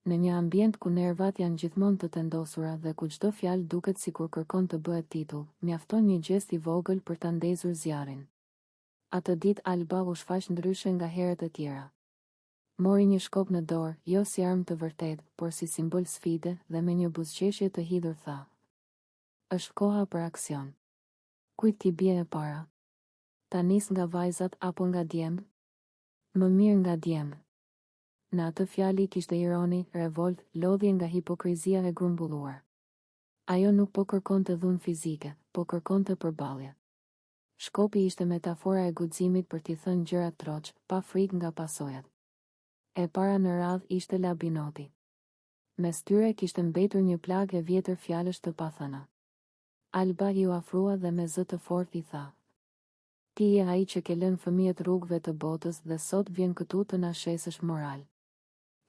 Në një ambient ku nervat janë gjithmonë të tendosura dhe ku çdo fjalë duket sikur kërkon të bëhet titull, mjafton një gjest i vogël për ta ndezur zjarrin. Atë ditë Alba u shfaq ndryshe nga herët e tjera. Mori një shkop në dorë, jo si armë të vërtet, por si simbol sfide dhe me një buzëqeshje të hidhur tha: "Është koha për aksion. Kujt t'i bie e para? Ta nis nga vajzat apo nga djemb? Më mirë nga djemb." Në atë fjali kishte ironi, revolt, lodhje nga hipokrizia e grumbulluar. Ajo nuk po kërkonte dhunë fizike, po kërkonte përballje. Shkopi ishte metafora e guximit për t'i thënë gjërat troç, pa frikë nga pasojat. E para në radhë ishte Labinoti. Mes tyre kishte mbetur një plagë e vjetër fjalësh të pathëna. Alba i u afrua dhe me zë të fortë i tha: "Ti je ai që ke lënë fëmijët rrugëve të botës dhe sot vjen këtu të na shesësh moral."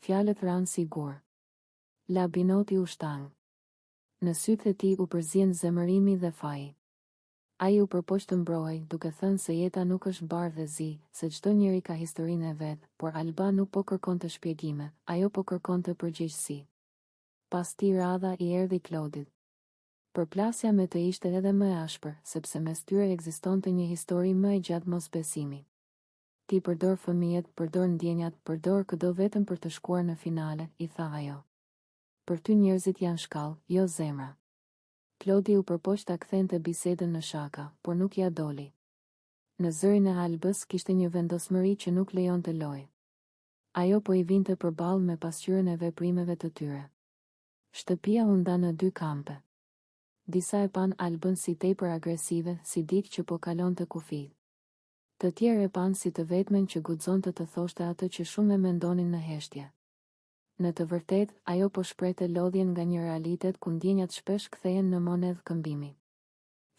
Fjalët ranë si gur. Labinoti u shtang. Në sytë e tij u përzien zemërimi dhe faji. Ai u përpoq të mbrojë, duke thënë se jeta nuk është bardhë dhe zi, se çdo njeri ka historinë e vet, por Alba nuk po kërkonte shpjegime, ajo po kërkonte përgjegjësi. Pas tij radha i erdhi Klodit. Përplasja me të ishte edhe më e ashpër, sepse mes tyre ekzistonte një histori më e gjatë mosbesimi. "Ti përdor fëmijët, përdor ndjenjat, përdor këdo vetëm për të shkuar në finale," i tha ajo. "Për ty njerëzit janë shkallë, jo zemra." Klodi u përpoq ta kthente bisedën në shaka, por nuk ja doli. Në zërin e Albës kishte një vendosmëri që nuk lejonte lojë. Ajo po i vinte përballë me pasqyrën e veprimeve të tyre. Shtëpia u nda në dy kampe. Disa e pan Albën si tepër agresive, si dikë që po kalonte kufi. Të tjerë e pan si të vetmen që guxonte të thoshte atë që shumë e mendonin në heshtje. Në të vërtetë, ajo po shprehte lodhjen nga një realitet ku ndjenjat shpesh kthehen në monedhë këmbimi.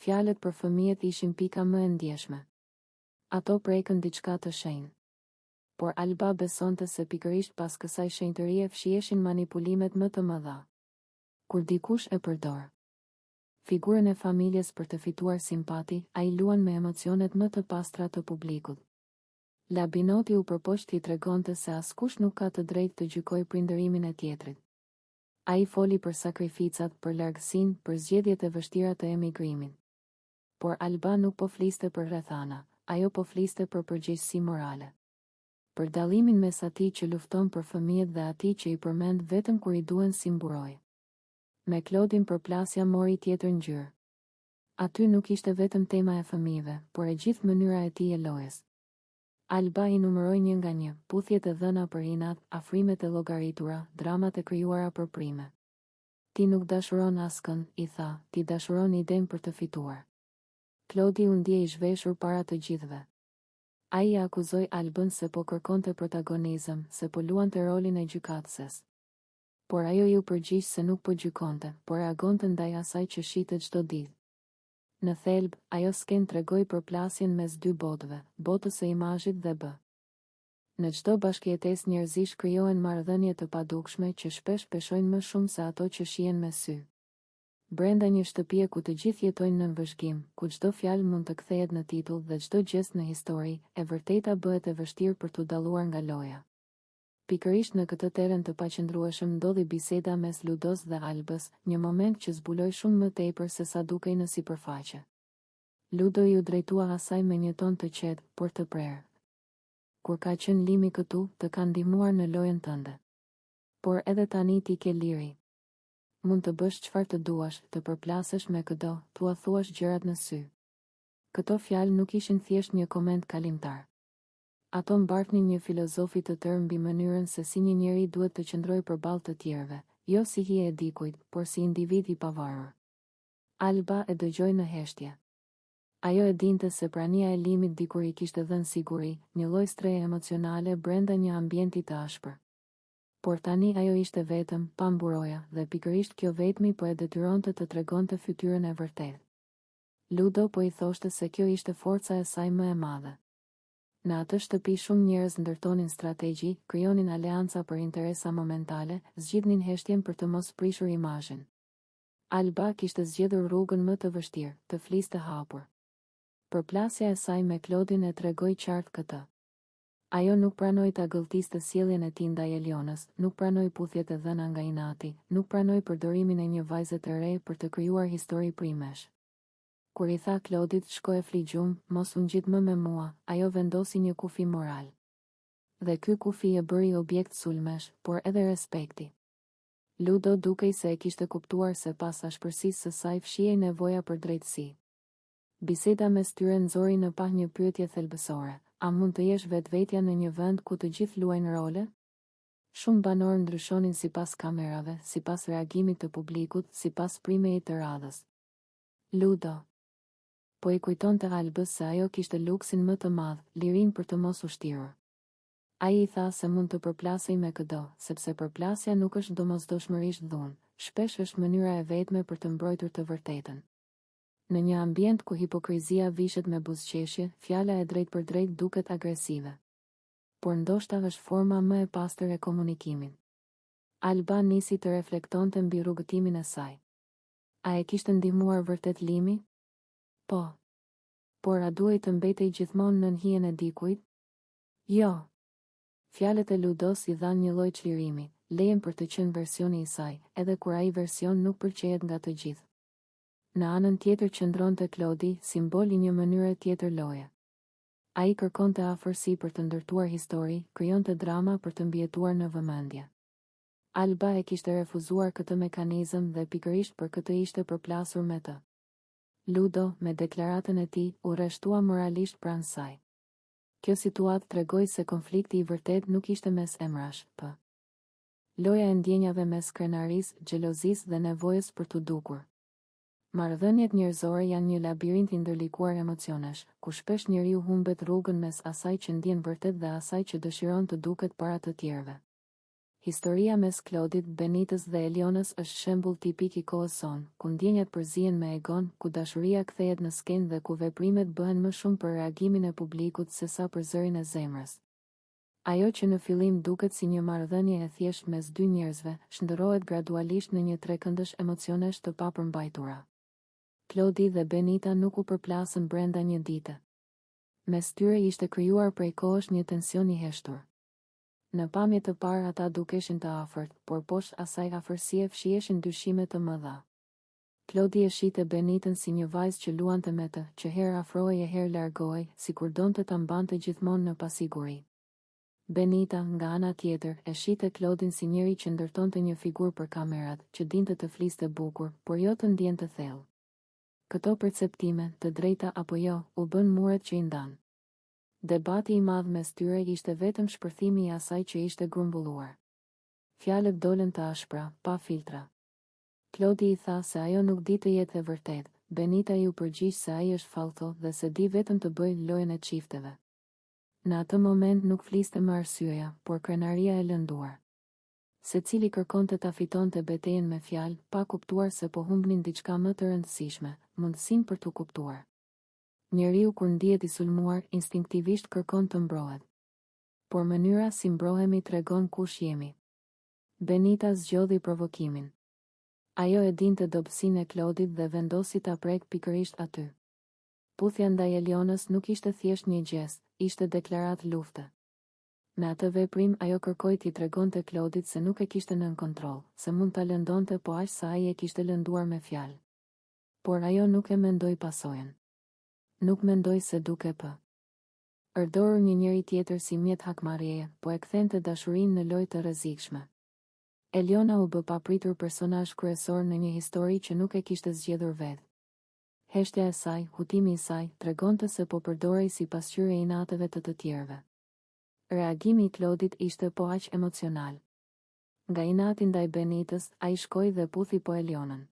Fjalët për fëmijët ishin pika më e ndjeshme. Ato prekën diçka të shenjtë. Por Alba besonte se pikërisht pas kësaj shenjtërie fshieshin manipulimet më të mëdha. Kur dikush e përdor figurën e familjes për të fituar simpati, ai luan me emocionet më të pastra të publikut. Labinoti u përpoq t'i tregonte se askush nuk ka të drejtë të gjykojë prindërimin e tjetrit. Ai foli për sakrificat, për largësinë, për zgjedhjet e vështira të emigrimit. Por Alba nuk po fliste për rrethana, ajo po fliste për përgjegjësi morale. Për dallimin mes atij që lufton për fëmijët dhe atij që i përmend vetëm kur i duhen si mburoj. Me Klodin përplasja mori tjetër ngjyrë. Aty nuk ishte vetëm tema e fëmijëve, por e gjithë mënyra e tij e lojës. Alba i numëroi një nga një, puthjet e dhëna për inat, afrimet e llogaritura, dramat e krijuara për prime. "Ti nuk dashuron askën," i tha, "ti dashuron idenë për të fituar." Klodi u ndjej i zhveshur para të gjithëve. Ai i akuzoi Albën se po kërkonte protagonizëm, se po luante rolin e gjykatëses. Por ajo i u përgjigj se nuk po gjykonte, por reagonte ndaj asaj që shitet çdo ditë. Në thelb, ajo sken tregoi përplasjen mes dy botëve, botës së imazhit dhe b. Në çdo bashkëjetesë njerëzish krijohen marrëdhënie të padukshme që shpesh peshojnë më shumë se ato që shihen me sy. Brenda një shtëpie ku të gjithë jetojnë në vëzhgim, ku çdo fjalë mund të kthehet në titull dhe çdo gjest në histori, e vërteta bëhet e vështirë për t'u dalluar nga loja. Pikërisht në këtë terren të paqëndrueshëm ndodhi biseda mes Ludos dhe Albës, një moment që zbuloi shumë më tepër se sa dukej në sipërfaqe. Ludo i u drejtua asaj me një ton të qetë, por të prerë. "Kur ka qenë Limi këtu, të ka ndihmuar në lojën tënde. Por edhe tani ti ke liri. Mund të bësh çfarë të duash, të përplasesh me këdo, thua thuash gjërat në sy." Këto fjalë nuk ishin thjesht një koment kalimtar. Ato mbartnin një filozofi të tërë mbi mënyrën se si një njeri duhet të qëndrojë përballë të tjerëve, jo si hije e dikujt, por si individ i pavarur. Alba e dëgjoi në heshtje. Ajo e dinte se prania e Limit dikur i kishte dhënë siguri, një lloj streje emocionale brenda një ambienti të ashpër. Por tani ajo ishte vetëm, pa mburoja, dhe pikërisht kjo vetmi po e detyronte të tregonte fytyrën e vërtetë. Ludo po i thoshte se kjo ishte forca e saj më e madhe. Në atë shtëpi shumë njerëz ndërtonin strategji, krijonin aleanca për interesa momentale, zgjidhnin heshtjen për të mos prishur imazhin. Alba kishte zgjedhur rrugën më të vështirë, të fliste hapur. Përplasja e saj me Klodin e tregoi qartë këtë. Ajo nuk pranoi ta gëlltiste sjelljen e tij ndaj Elionës, nuk pranoi puthjet e dhëna nga inati, nuk pranoi përdorimin e një vajze të re për të krijuar histori primesh. Kur i tha Klodit shko e fli gjumë, mos u ngjit më me mua, ajo vendosi një kufi moral. Dhe ky kufi e bëri objekt sulmesh, por edhe respekti. Ludo dukej se e kishte kuptuar se pas ashpërsisë së saj fshihej nevoja për drejtësi. Biseda mes tyre nxori në pah një pyetje thelbësore: a mund të jesh vetvetja në një vend ku të gjithë luajnë role? Shumë banorë ndryshonin sipas kamerave, sipas reagimit të publikut, sipas primejit të radhës. Ludo po i kujtonte Albës se ajo kishte luksin më të madh, lirinë për të mos u shtirur. Ai i tha se mund të përplasej me këdo, sepse përplasja nuk është domosdoshmërisht dhunë, shpesh është mënyra e vetme për të mbrojtur të vërtetën. Në një ambient ku hipokrizia vishet me buzëqeshje, fjala e drejt për drejt duket agresive. Por ndoshta është forma më e pastër e komunikimit. Alba nisi të reflektonte mbi rrugëtimin e saj. A e kishte ndihmuar vërtet limi? Po. Por a duhej të mbetej gjithmonë nën hijen e dikujt? Jo. Fjalët e Ludos i dhan një lloj çlirimi, lejen për të qenë versioni i saj, edhe kur ai version nuk pëlqejet nga të gjithë. Në anën tjetër qëndronte Klodi, simbol i një mënyre tjetër loje. Ai kërkonte afërsi për të ndërtuar histori, krijonte drama për të mbijetuar në vëmendje. Alba e kishte refuzuar këtë mekanizëm dhe pikërisht për këtë ishte përplasur me të. Ludo, me deklaratën e tij, u rreshtua moralisht pranë saj. Kjo situatë tregoi se konflikti i vërtet nuk ishte mes emrash, p. Loja e ndjenjave mes krenarisë, xhelozisë dhe nevojës për të dukur. Marrëdhëniet njerëzore janë një labirint i ndërlikuar emocionesh, ku shpesh njeriu humbet rrugën mes asaj që ndjen vërtet dhe asaj që dëshiron të duket para të tjerëve. Historia mes Klodit, Benitës dhe Elionës është shembull tipik i kohës sonë, ku ndjenjat përzihen me egon, ku dashuria kthehet në skenë dhe ku veprimet bëhen më shumë për reagimin e publikut sesa për zërin e zemrës. Ajo që në fillim duket si një marrëdhënie e thjeshtë mes dy njerëzve, shndërrohet gradualisht në një trekëndësh emocionesh të papërmbajtura. Klodi dhe Benita nuk u përplasën brenda një dite. Mes tyre ishte krijuar prej kohësh një tension i heshtur. Në pamje të parë ata dukeshin të afërt, por poshtë asaj afërsie fshiheshin dyshime të mëdha. Klodi e shite Benitën si një vajzë që luante me të, që herë afrohej e herë largohej, sikur donte ta mbante gjithmonë në pasiguri. Benita, nga ana tjetër, e shite Klodin si njëri që ndërtonte një figurë për kamerat, që dinte të fliste bukur, por jo të ndjente thellë. Këto perceptime, të drejta apo jo, u bën muret që i ndan. Debati i madh mes tyre ishte vetëm shpërthimi i asaj që ishte grumbulluar. Fjalët dolën të ashpra, pa filtra. Klodi i tha se ajo nuk di të jetë e vërtetë, Benita i u përgjigj se ai është fallto dhe se di vetëm të bëjë lojën e çifteve. Në atë moment nuk fliste më arsyeja, por krenaria e lënduar. Secili kërkonte ta fitonte betejën me fjalë, pa kuptuar se po humbnin diçka më të rëndësishme, mundësinë për t'u kuptuar. Njeriu kur ndihet i sulmuar, instinktivisht kërkon të mbrohet. Por mënyra si mbrohemi tregon kush jemi. Benita zgjodhi provokimin. Ajo e dinte dobësinë e Klodit dhe vendosi ta prek pikërisht aty. Puthja ndaj Elionës nuk ishte thjesht një gjest, ishte deklaratë lufte. Me atë veprim ajo kërkoi t'i tregonte Klodit se nuk e kishte nën kontroll, se mund ta lëndonte po aq sa ai e kishte lënduar me fjalë. Por ajo nuk e mendoi pasojën. Nuk mendoj se duke përdorur një njeri tjetër si mjet hakmarrjeje, po e kthente dashurinë në lojë të rrezikshme. Eliona u bë papritur personazh kryesor në një histori që nuk e kishte zgjedhur vetë. Heshtja e saj, hutimi i saj, tregonte se po përdorej si pasqyrë e inateve të tjerëve. Reagimi i Klodit ishte po aq emocional. Nga inati ndaj Benitës, ai shkoi dhe puthi po Elionën.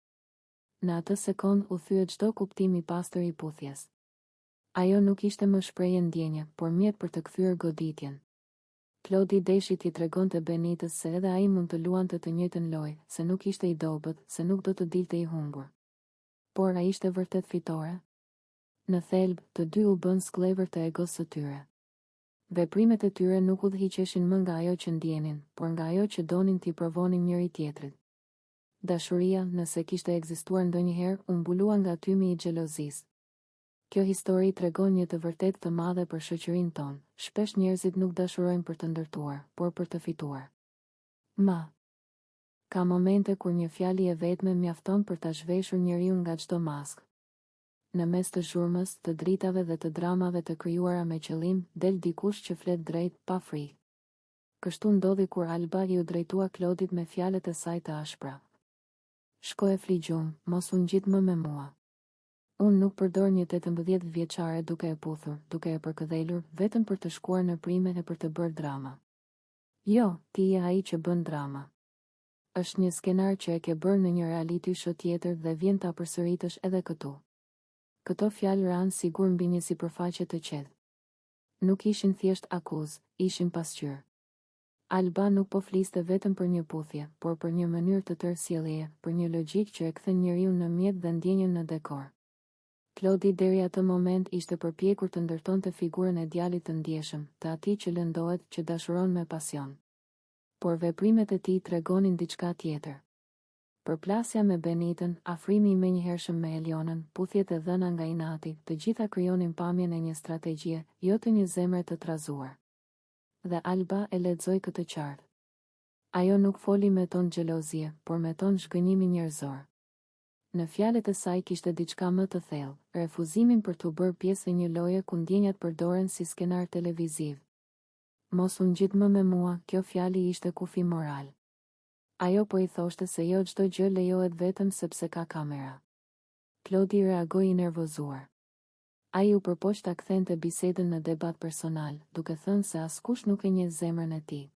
Në atë sekond u thye çdo kuptim i pastër i puthjes. Ajo nuk ishte më shprehje ndjenje, por mjet për të kthyer goditjen. Klodi deshi t'i tregonte Benitës se edhe ai mund të luante të njëjtën lojë, se nuk ishte i dobët, se nuk do të dilte i humbur. Por ai ishte vërtet fitore? Në thelb, të dy u bën skllëvër të egos së tyre. Veprimet e tyre nuk udhëhiqeshin më nga ajo që ndjenin, por nga ajo që donin t'i provonin njëri tjetrit. Dashuria, nëse kishte ekzistuar ndonjëherë, u mbulua nga tymi i xhelozisë. Kjo histori tregon një të vërtetë të madhe për shoqërinë tonë. Shpesh njerëzit nuk dashurojnë për të ndërtuar, por për të fituar. Ka momente kur një fjali e vetme mjafton për ta zhveshur njeriu nga çdo maskë. Në mes të zhurmës, të dritave dhe të dramave të krijuara me qëllim, del dikush që flet drejt, pa frikë. Kështu ndodhi kur Alba i u drejtua Klodit me fjalët e saj të ashpra. Shko e fligjum, mos u ngjit më me mua. Unë nuk përdor një 18 vjeçare duke e puthur, duke e përkëdhelur, vetëm për të shkuar në prime e për të bërë drama. Jo, ti je ai që bën drama. Është një skenar që e ke bërë në një reality show tjetër dhe vjen ta përsëritësh edhe këtu. Këto fjalë ranë sigur mbi një sipërfaqe të qetë. Nuk ishin thjesht akuzë, ishin pasqyrë. Alba nuk po fliste vetëm për një puthje, por për një mënyrë të tërë sjelljeje, për një logjik që e kthen njeriu në mjet dhe ndjenjën në dekor. Klodi deri atë moment ishte përpjekur të ndërtonte figurën e djalit të ndjeshëm, të atij që lëndohet, që dashuron me pasion. Por veprimet e tij tregonin diçka tjetër. Përplasja me Benitën, afrimi i menjëhershëm me Elionën, puthjet e dhëna nga inati, të gjitha krijonin pamjen e një strategjie, jo të një zemre të trazuar. Dhe Alba e lexoi këtë qartë. Ajo nuk foli me ton xhelozie, por me ton zhgënjimi njerëzor. Në fjalët e saj kishte diçka më të thellë, refuzimin për të bërë pjesë e një loje ku ndjenjat përdoren si skenar televiziv. Mos u ngjit më me mua, kjo fjali ishte kufi moral. Ajo po i thoshte se jo çdo gjë lejohet vetëm sepse ka kamera. Klodi reagoi i nervozuar. Ai u përpoq ta kthente bisedën në debat personal, duke thënë se askush nuk e njeh zemrën e tij.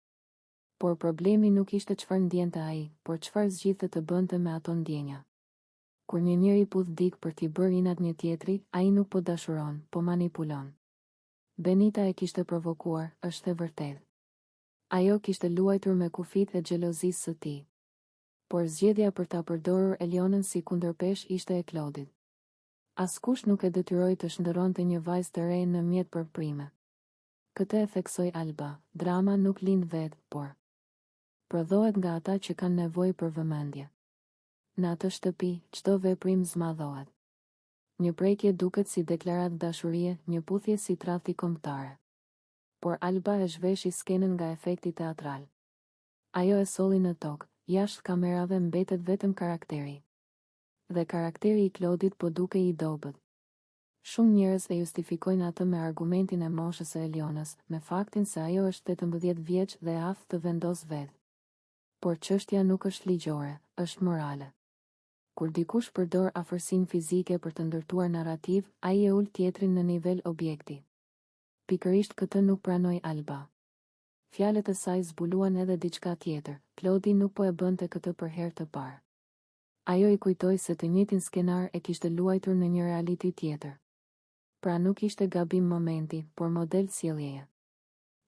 Por problemi nuk ishte çfarë ndjente ai, por çfarë zgjidhte të bënte me ato ndjenja. Kur një njeri puth dik për t'i bërë inat një tjetri, ai nuk po dashuron, po manipulon. Benita e kishte provokuar, është e vërtetë. Ajo kishte luajtur me kufit e xhelozisë së tij. Por zgjedhja për ta përdorur Elionën si kundërpesh ishte e Klodit. Askush nuk e detyroi të shndërronte një vajzë të re në mjet për prime. Këtë e theksoi Alba, drama nuk lind vetë, por prodhohet nga ata që kanë nevojë për vëmendje. Në atë shtëpi, çdo veprim zmadhohet. Një prekje duket si deklaratë dashurie, një puthje si tradhti kombëtare. Por Alba e zhveshi skenën nga efekti teatral. Ajo e solli në tokë, jashtë kamerave mbetet vetëm karakteri. Dhe karakteri i Klodit po duke i dobët. Shumë njerëz e justifikojnë atë me argumentin e moshës së Elionës, me faktin se ajo është 18 vjeç dhe e aftë të vendosë vetë. Por çështja nuk është ligjore, është morale. Kur dikush përdor afërsinë fizike për të ndërtuar narrativ, ai e ul tjetrin në nivel objekti. Pikërisht këtë nuk pranoi Alba. Fjalët e saj zbuluan edhe diçka tjetër. Klodi nuk po e bënte këtë për herë të parë. Ajo i kujtoi se të njëjtin skenar e kishte luajtur në një reality tjetër. Pra nuk ishte gabim momenti, por model sjelljeje.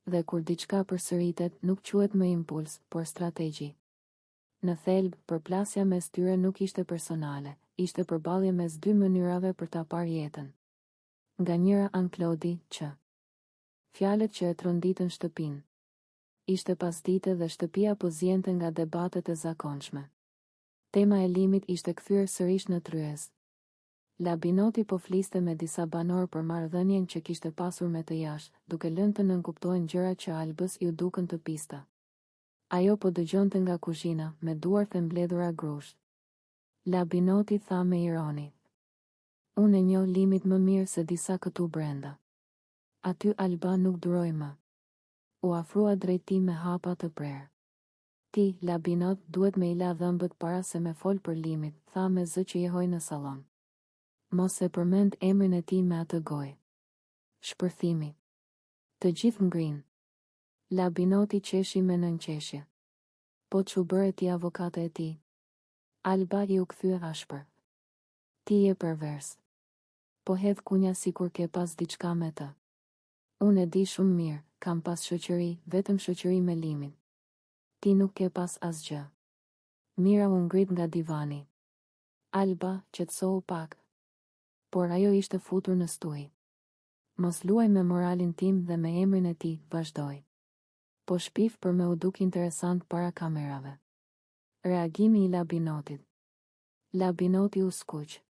Dhe kur diçka përsëritet, nuk quhet më impuls, por strategji. Në thelb, përplasja mes tyre nuk ishte personale, ishte përballje mes dy mënyrave për ta parë jetën. Nga njëra an Klodi, që fjalët që e tronditën shtëpinë. Ishte pasdite dhe shtëpia po zjente nga debatet e zakonshme. Tema e limit ishte kthyer sërish në tryez. Labinoti po fliste me disa banor për marrëdhënien që kishte pasur me të jashtë, duke lënë të nënkuptohen gjëra që Albës i u dukën të pista. Ajo po dëgjonte nga kuzhina, me duart e mbledhura grusht. Labinoti tha me ironi. Unë e njoh limit më mirë se disa këtu brenda. Aty Alba nuk duroi më. U afrua drejt tij me hapa të prerë. Ti, Labinot, duhet me i la dhëmbët para se me fol për limit, tha me zë që jehoj në sallon. Mos e përmend emrin e tij me atë gojë. Shpërthimi. Të gjithë ngrin. Labinoti qeshi me nënqeshje. Po çu bëre ti avokate e tij? Alba i u kthye ashpër. Ti je pervers. Po hedh kunja sikur ke pas diçka me të. Unë e di shumë mirë, kam pas shoqëri, vetëm shoqëri me limin. Ti nuk ke pas asgjë. Mira u ngrit nga divani. Alba qetësohu pak. Por ajo ishte futur në stuj. Mos luaj me moralin tim dhe me emrin e tij, vazhdoi. Po shpif për me u duk interesant para kamerave. Reagimi i Labinotit. Labinoti u skuq.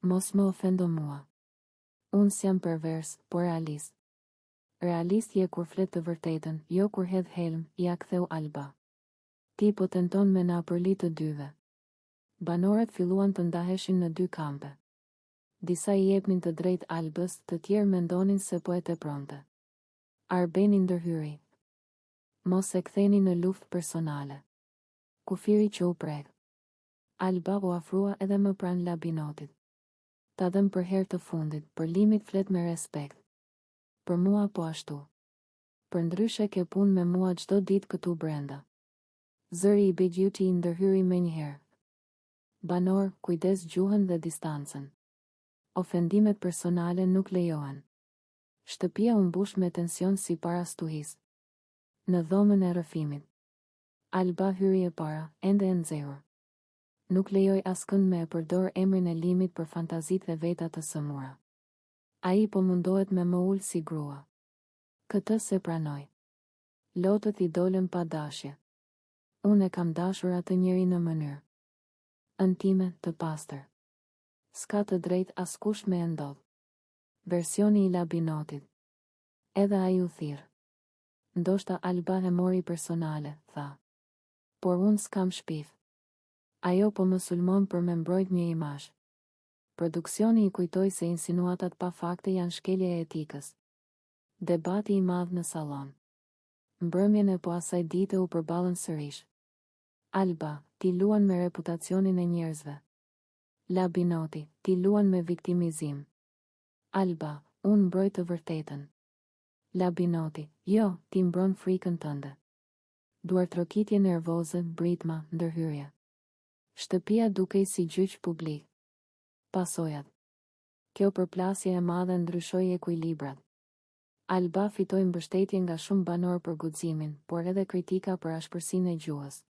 Mos më ofendo mua. Unë s'jam pervers, por realist. Realist je kur flet të vërtetën, jo kur hedh helm, ja ktheu Alba. Ti po tenton me na përli të dyve. Banorët filluan të ndaheshin në dy kampe. Disa i jepnin të drejt Albës, të tjerë mendonin se po e tepronte. Arbeni ndërhyri. Mos e ktheni në luftë personale. Kufiri që u prek. Alba u afrua edhe më pranë Labinotit. Ta dhem për herë të fundit, për limit flet me respekt. Për mua po ashtu. Për ndryshe ke punë me mua çdo ditë këtu brenda. Zëri i Begjuti i ndërhyri me njëherë. Banor, kujdes gjuhën dhe distancën. Ofendimet personale nuk lejohen. Shtëpia u mbush me tension si para stuhis. Në dhomën e rrëfimit. Alba hyri e para, ende e nxehur. Nuk lejoj askënd me e përdor emrin e Limit për fantazit dhe veta të sëmura. Ai po mundohet me më ul si grua. Këtë se pranoj. Lotët i dolën pa dashje. Unë e kam dashur atë njeri në mënyrë intime, të pastër. S'ka të drejt askush me e ndodh. Versioni i Labinotit. Edhe ai u thirr. Ndoshta Alba e mori personale, tha. Por unë s'kam shpif. Ajo po më sulmon për me mbrojt një imazh. Produksioni i kujtoi se insinuatat pa fakte janë shkelje e etikës. Debati i madh në sallon. Mbrëmjen e po asaj dite u përballën sërish. Alba, ti luan me reputacionin e njerëzve. Labinoti, ti luan me viktimizim. Alba, unë mbroj të vërtetën. Labinoti, jo, ti mbron frikën tënde. Duartrokitje nervoze, britma, ndërhyrje. Shtëpia dukej si gjyq publik. Pasojat. Kjo përplasje e madhe ndryshoi ekuilibrat. Alba fitoi mbështetje nga shumë banor për guximin, por edhe kritika për ashpërsinë e gjuhës.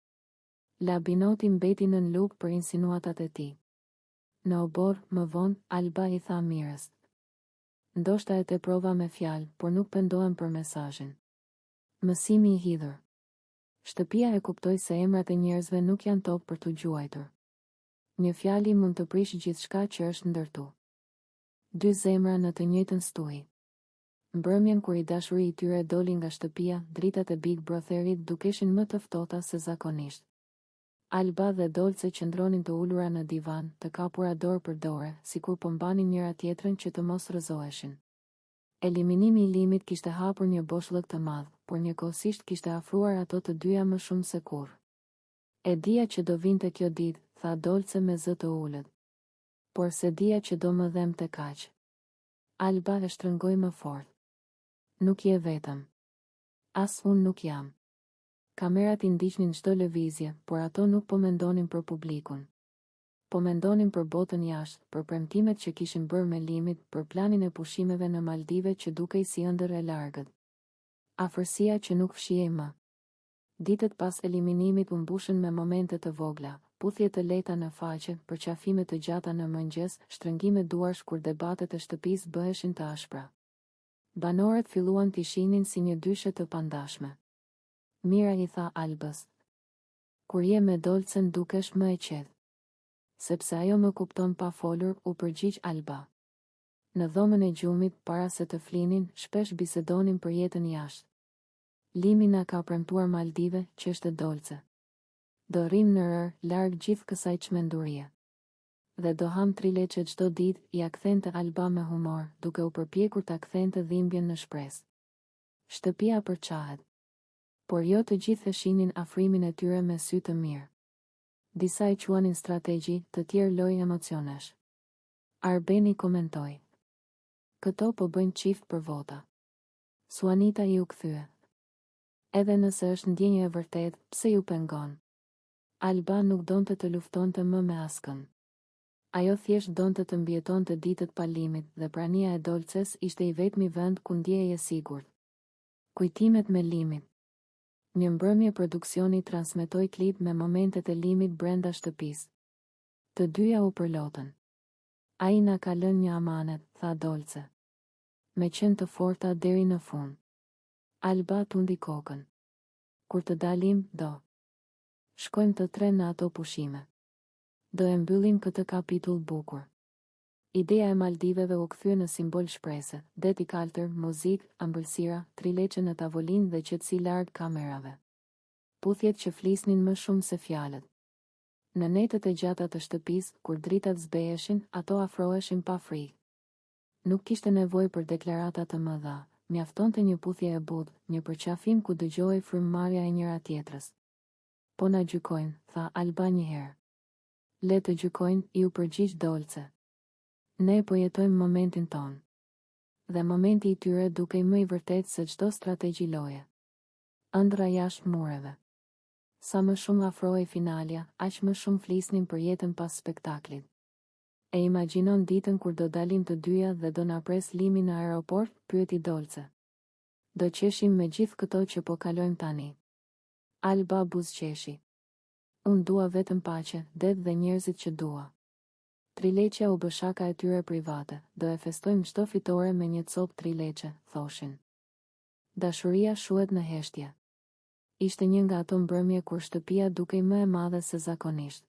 Labinoti mbeti në lugë për insinuatat e tij. Në obor, më vonë, Alba i tha mirës. Ndoshta e teprova me fjalë, por nuk pendohem për mesazhin. Mësimi i hidhur. Shtëpia e kuptoi se emrat e njerëzve nuk janë tokë për t'u gjuajtur. Një fjali mund të prishë gjithçka që është ndërtu. Dy zemra në të njëjtën stuhi. Mbrëmjen kur i dashuri i tyre doli nga shtëpia, dritat e Big Brotherit dukeshin më të ftohta se zakonisht. Alba dhe Dolce qëndronin të ulura në divan, të kapura dorë për dorë, sikur po mbanin njëra tjetrën që të mos rrëzoheshin. Eliminimi i Limit kishte hapur një boshllëk të madh, por njëkohësisht kishte afruar ato të dyja më shumë se kurrë. E dija që do vinte kjo ditë, tha Dolce me zë të ulët. Por se dija që do më dhemte kaq. Alba e shtrëngoi më fort. Nuk je vetëm. As unë nuk jam. Kamerat i ndiqnin çdo lëvizje, por ato nuk po mendonin për publikun. Po mendonin për botën jashtë, për premtimet që kishin bërë me Limit, për planin e pushimeve në Maldive që dukej si ëndër e largët. Afërsia që nuk fshihej më. Ditët pas eliminimit u mbushën me momente të vogla, puthje të lehta në faqe, përqafime të gjata në mëngjes, shtrëngime duarsh kur debatet e shtëpisë bëheshin të ashpra. Banorët filluan t'i shihnin si një dyshe të pandashme. Mira i tha Albës. Kur je me Dolcen dukesh më e qetë. Sepse ajo më kupton pa folur, u përgjigj Alba. Në dhomën e gjumit, para se të flinin, shpesh bisedonin për jetën jashtë. Limi na ka premtuar Maldive, ç'është Dolce. Do rrim në rër, larg gjithë kësaj çmendurie. Dhe do ham trileçe çdo ditë, ja kthente Alba me humor, duke u përpjekur ta kthente dhimbjen në shpresë. Shtëpia përçahet. Por jo të gjithë e shihnin afrimin e tyre me sy të mirë. Disa i quanin strategji, të tjerë lojë emocionesh. Arbeni komentoi. Këto po bëjnë çift për vota. Suanita ju kthye. Edhe nëse është ndjenjë e vërtet, pse ju pengon? Alba nuk donte të luftonte më me askën. Ajo thjesht donte të mbjetonte ditët pa Limit dhe prania e Dolces ishte i vetmi vend ku ndjeheje sigurt. Kujtimet me Limit. Një mbrëmje produksioni transmetoi klip me momentet e Limit brenda shtëpisë. Të dyja u përlotën. Ai na ka lënë një amanet, tha Dolce. Me qenë të forta deri në fund. Alba tundi kokën. Kur të dalim, do. Shkojmë të tre në ato pushime. Do e mbyllim këtë kapitull bukur. Ideja e Maldiveve u kthye në simbol shprese, det i kaltër, muzikë, ëmbëlsira, trileçe në tavolinë dhe qetësi larg kamerave. Puthjet që flisnin më shumë se fjalët. Në netët e gjata të shtëpisë, kur dritat zbeheshin, ato afroheshin pa frikë. Nuk kishte nevojë për deklarata të mëdha, mjaftonte një puthje e butë, një përqafim ku dëgjohej frymëmarrja e njëra tjetrës. Po na gjykojnë, tha Alba një herë. Le të gjykojnë, iu përgjigj Dolce. Ne po jetojmë momentin tonë. Dhe momenti i tyre dukej më i vërtet se çdo strategji loje. Ëndra jashtë mureve. Sa më shumë afrohej finalja, aq më shumë flisnin për jetën pas spektaklit. E imagjinon ditën kur do dalim të dyja dhe do na pres limi në aeroport, pyeti Dolce. Do qeshim me gjithë këto që po kalojmë tani. Alba buzëqeshi. Unë dua vetëm paqe, det dhe njerëzit që dua. Trileqja u bë shaka e tyre private, do e festojmë çdo fitore me një copë trileqe, thoshin. Dashuria shuhet në heshtje. Ishte një nga ato mbrëmje kur shtëpia dukej më e madhe se zakonisht.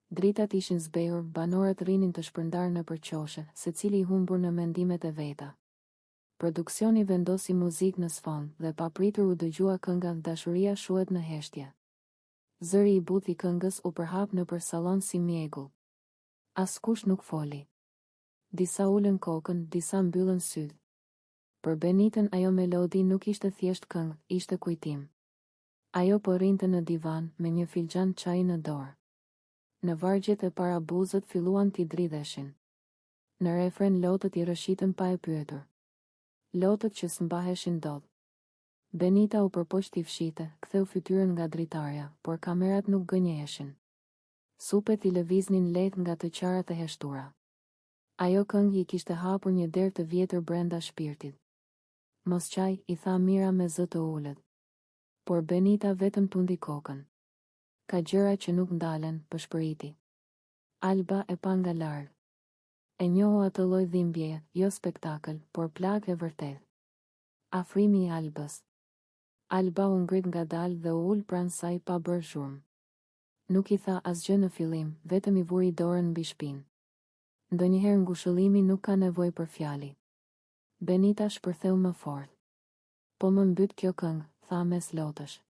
Dritat ishin zbehur, banorët rrinin të shpërndarë në përqoshe, secili i humbur në mendimet e veta. Produksioni vendosi muzikë në sfond dhe papritur u dëgjua kënga Dashuria shuhet në heshtje. Zëri i butë i këngës u përhap nëpër sallon si mjegull. Askush nuk foli. Disa ulën kokën, disa mbyllën sytë. Për Benitën ajo melodi nuk ishte thjesht këngë, ishte kujtim. Ajo po rrinte në divan me një filxhan çaji në dorë. Në vargjet e para buzët filluan t'i dridheshin. Në refren lotët i rëshitën pa e pyetur. Lotët që s'mbaheshin dot. Benita u përpoq t'i fshite, ktheu fytyrën nga dritarja, por kamerat nuk gënjeheshin. Supet i lëviznin lehtë nga të qarat e heshtura. Ajo këngë i kishte hapur një derë të vjetër brenda shpirtit. Mos qaj, i tha Mira me zë të ulët. Por Benita vetëm tundi kokën. Ka gjëra që nuk ndalen, pëshpëriti. Alba e pa nga larg. E njohu atë lloj dhimbjeje, jo spektakël, por plagë e vërtet. Afrimi i Albës. Alba u ngrit ngadalë dhe u ul pranë saj pa bërë zhurmë. Nuk i tha asgjë në fillim, vetëm i vuri dorën mbi shpinë. Ndonjëherë ngushëllimi nuk ka nevojë për fjali. Benita shpërtheu më fort. Po më mbyt kjo këngë, tha mes lotësh.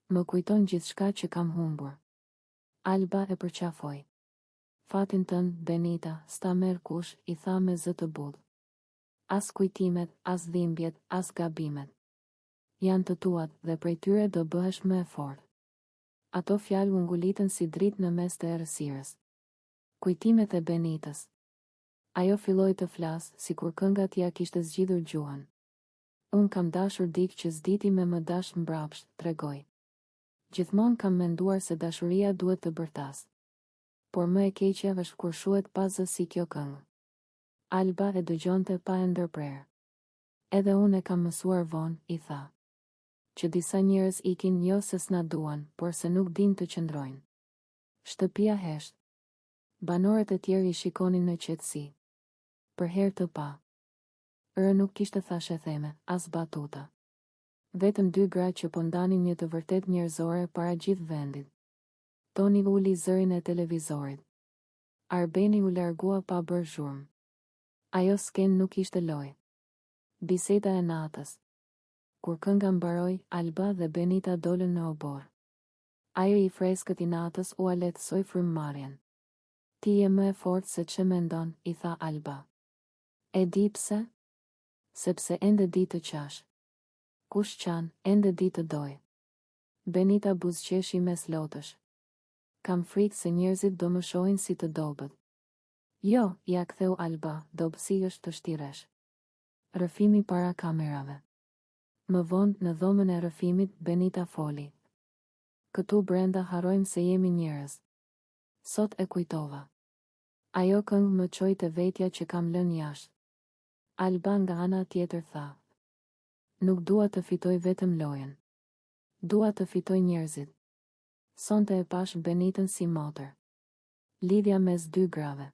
Më kujton gjithçka që kam humbur. Alba e përqafoi. Fatin tënd, Benita, s'ta merr kush, i tha me zë të butë. As kujtimet, as dhimbjet, as gabimet. Janë të tuat dhe prej tyre do bëhesh më e fortë. Ato fjalë u ngulitën si dritë në mes të errësirës. Kujtimet e Benitës. Ajo filloi të flasë, sikur kënga t'ia kishte zgjidhur gjuhën. Unë kam dashur dikë që s'diti me më dash mbrapsht, tregoi. Gjithmonë kam menduar se dashuria duhet të bërtas. Por më e keqja është kur shuhet pa zë si kjo këngë. Alba e dëgjonte pa e ndërprerë. Edhe unë e kam mësuar vonë, i tha. Që disa njerëz ikin jo se s'na duan, por se nuk din të qëndrojnë. Shtëpia hesht. Banorët e tjerë i shikonin në qetësi. Për herë të pa. Nuk kishte thashe theme, as batuta. Vetëm dy gra që po ndanin një të vërtet njerëzore para gjithë vendit. Toni uli zërin e televizorit. Arbeni u largua pa bërë zhurmë. Ajo sken nuk ishte lojë. Biseda e natës. Kur kënga mbaroi, Alba dhe Benita dolën në obor. Ajo i freskët i natës u lehtësoi frymëmarrjen. Ti je më e fortë se ç'e mendon, i tha Alba. E di pse? Sepse ende di të qash. Kush qan, ende di të doj. Benita buzëqeshi mes lotësh. Kam frikë se njerëzit do më shohin si të dobët. Jo, ja ktheu Alba, dobësi është të shtiresh. Rrëfimi para kamerave. Më vonë, në dhomën e rrëfimit, Benita foli. Këtu brenda harrojmë se jemi njerëz. Sot e kujtova. Ajo këngë më çoi te vetja që kam lënë jashtë. Alba nga ana tjetër tha. Nuk dua të fitoj vetëm lojën. Dua të fitoj njerëzit. Sonte e pash Benitën si motër. Lidhja mes dy grave.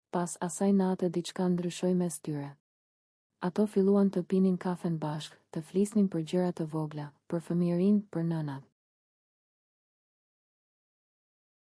Pas asaj nate diçka ndryshoi mes tyre. Ato filluan të pinin kafen bashk, të flisnin për gjëra të vogla, për fëmijërinë, për nënat.